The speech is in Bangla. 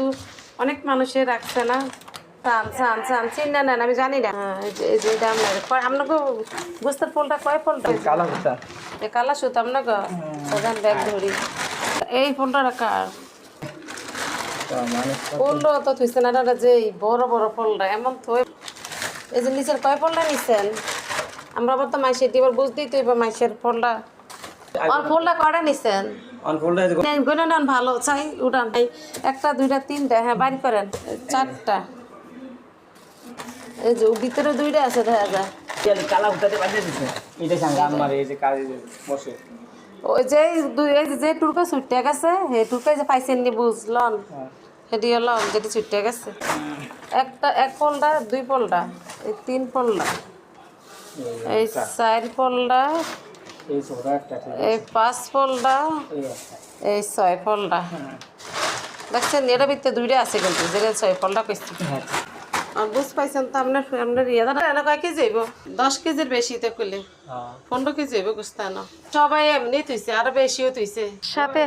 যেহেতু অনেক মানুষের রাখছে না চান চান চান চিন্তা নেন আমি জানি না এই যে এটা আপনাকে বুঝতে ফলটা কয় ফলটা কালা সুতা এই কালা সুতা আপনাকে প্রধান ব্যাগ ধরি এই ফলটা কার ফলটা তো থুইছে না এটা যে বড় বড় ফলটা এমন তো এই যে নিচের কয় ফলটা নিচ্ছেন আমরা আবার তো মাইসের দিবার বুঝতেই তো এবার মাইসের ফলটা আর ফলটা কয়টা নিচ্ছেন গুনে নেন ভালো চাই উঠান একটা দুইটা তিনটা হ্যাঁ বাড়ি করেন চারটা এই যে ভিতরে দুইটা আছে দেখা যায় কালা সুতাতে বাঁধিয়ে দিছে এটা সঙ্গে আমার এই যে কাজে বসে ওই যে এই যে টুরকা ছুটে গেছে সেই টুরকা যে পাইছেন নি বুঝলন সেটি হলো যেটি ছুটে গেছে একটা এক ফলটা দুই ফলটা এই তিন ফলটা এই চার ফলটা এই ছোটটা একটা এই পাঁচ ফলটা এই ছয় ফলটা দেখছেন এটা ভিতরে দুইটা আছে কিন্তু যেটা ছয় ফলটা কইছি আর বুঝ পাইছেন তো আপনার ইয়ে দাদা এনে কয় কেজি হইব 10 কেজির বেশি তো করলে 15 কেজি হইব গুস্তানো সবাই এমনি তুইছে আরো বেশিও তুইছে সাথে